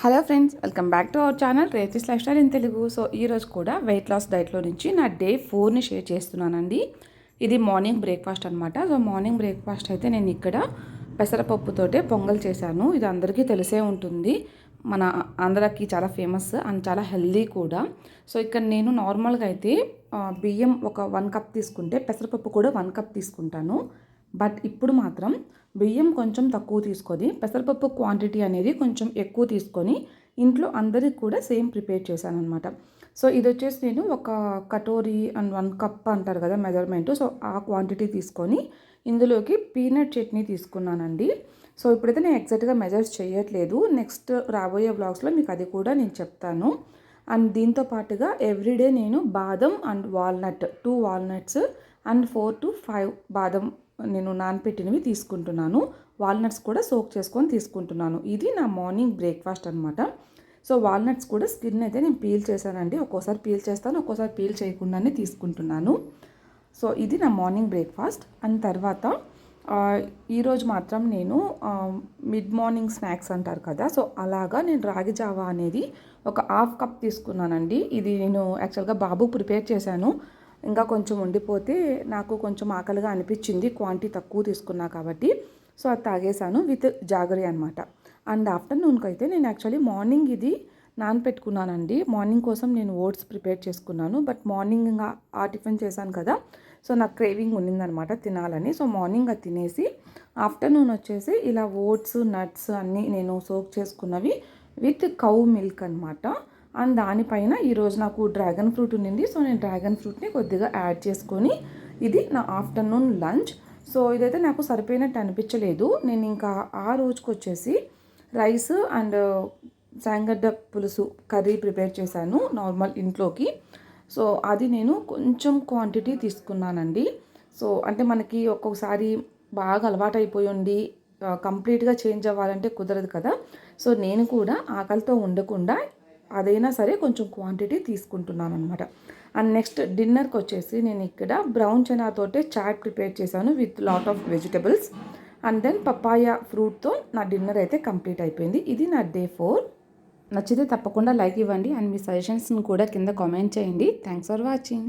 Hello friends, welcome back to our channel Rethi's life style in Telugu. So ఈరోజు కూడా weight loss డైట్లో నుంచి నా డే 4ని షేర్ చేస్తున్నానండి. ఇది మార్నింగ్ బ్రేక్ఫాస్ట్ అనమాట. సో మార్నింగ్ బ్రేక్ఫాస్ట్ అయితే నేను ఇక్కడ పెసరపప్పుతోటే పొంగల్ చేశాను. ఇది అందరికీ తెలిసే ఉంటుంది. మన ఆంధ్రాకి చాలా ఫేమస్ అండ్ చాలా హెల్దీ కూడా. సో ఇక్కడ నేను నార్మల్గా అయితే బియ్యం ఒక 1 కప్ తీసుకుంటే పెసరపప్పు కూడా 1 కప్ తీసుకుంటాను. బట్ ఇప్పుడు మాత్రం బియ్యం కొంచెం తక్కువ తీసుకొని పెసరపప్పు క్వాంటిటీ అనేది కొంచెం ఎక్కువ తీసుకొని ఇంట్లో అందరికి కూడా సేమ్ ప్రిపేర్ చేశాను అనమాట. సో ఇది వచ్చేసి నేను ఒక కటోరీ అండ్ 1 కప్ అంటారు కదా మెజర్మెంట్. సో ఆ క్వాంటిటీ తీసుకొని ఇందులోకి పీనట్ చట్నీ తీసుకున్నానండి. సో ఇప్పుడైతే నేను ఎగ్జాక్ట్గా మెజర్స్ చేయట్లేదు. నెక్స్ట్ రాబోయే వ్లాగ్స్లో మీకు అది కూడా నేను చెప్తాను. అండ్ దీంతో పాటుగా ఎవ్రీడే నేను బాదం and walnut 2 walnuts and 4 to 5 బాదం నేను నానపెట్టినవి తీసుకుంటున్నాను. వాల్నట్స్ కూడా సోక్ చేసుకొని తీసుకుంటున్నాను. ఇది నా మార్నింగ్ బ్రేక్ఫాస్ట్ అనమాట. సో వాల్నట్స్ కూడా స్కిన్ అయితే నేను పీల్ చేశానండి. ఒక్కోసారి పీల్ చేస్తాను, ఒక్కోసారి పీల్ చేయకుండానే తీసుకుంటున్నాను. సో ఇది నా మార్నింగ్ బ్రేక్ఫాస్ట్. అండ్ తర్వాత ఈరోజు మాత్రం నేను మిడ్ మార్నింగ్ స్నాక్స్ అంటారు కదా, సో అలాగా నేను రాగి జావా అనేది ఒక 1/2 కప్ తీసుకున్నానండి. ఇది నేను యాక్చువల్గా బాబు ప్రిపేర్ చేశాను. ఇంకా కొంచెం ఉండిపోతే నాకు కొంచెం ఆకలిగా అనిపించింది, క్వాంటిటీ తక్కువ తీసుకున్నా కాబట్టి. సో అది తాగేశాను విత్ జాగరీ అనమాట. అండ్ ఆఫ్టర్నూన్కి అయితే నేను యాక్చువల్లీ మార్నింగ్ ఇది నానపెట్టుకున్నానండి. మార్నింగ్ కోసం నేను ఓట్స్ ప్రిపేర్ చేసుకున్నాను. బట్ మార్నింగ్ ఇంకా ఆ టిఫిన్ చేశాను కదా, సో నాకు క్రేవింగ్ ఉన్నిందనమాట తినాలని. సో మార్నింగ్ అది తినేసి ఆఫ్టర్నూన్ వచ్చేసి ఇలా ఓట్స్ నట్స్ అన్నీ నేను సోక్ చేసుకున్నవి విత్ కౌ మిల్క్ అనమాట. అండ్ దానిపైన ఈరోజు నాకు డ్రాగన్ ఫ్రూట్ ఉన్నింది. సో నేను డ్రాగన్ ఫ్రూట్ని కొద్దిగా యాడ్ చేసుకొని ఇది నా ఆఫ్టర్నూన్ లంచ్. సో ఇదైతే నాకు సరిపోయినట్టు అనిపించలేదు. నేను ఇంకా ఆ రోజుకి వచ్చేసి రైస్ అండ్ శాంగడ్డ పులుసు కర్రీ ప్రిపేర్ చేశాను నార్మల్ ఇంట్లోకి. సో అది నేను కొంచెం క్వాంటిటీ తీసుకున్నానండి. సో అంటే మనకి ఒక్కొక్కసారి బాగా అలవాటైపోయి ఉండి కంప్లీట్గా చేంజ్ అవ్వాలంటే కుదరదు కదా. సో నేను కూడా ఆకలితో ఉండకుండా అదైనా సరే కొంచెం క్వాంటిటీ తీసుకుంటున్నాను అనమాట. అండ్ నెక్స్ట్ డిన్నర్కి వచ్చేసి నేను ఇక్కడ బ్రౌన్ చనాతోటే చాట్ ప్రిపేర్ చేశాను with lot of vegetables. And then papaya ఫ్రూట్తో నా డిన్నర్ అయితే కంప్లీట్ అయిపోయింది. ఇది నా డే 4. నచ్చితే తప్పకుండా లైక్ ఇవ్వండి అండ్ మీ సజెషన్స్ని కూడా కింద కామెంట్ చేయండి. Thanks for watching.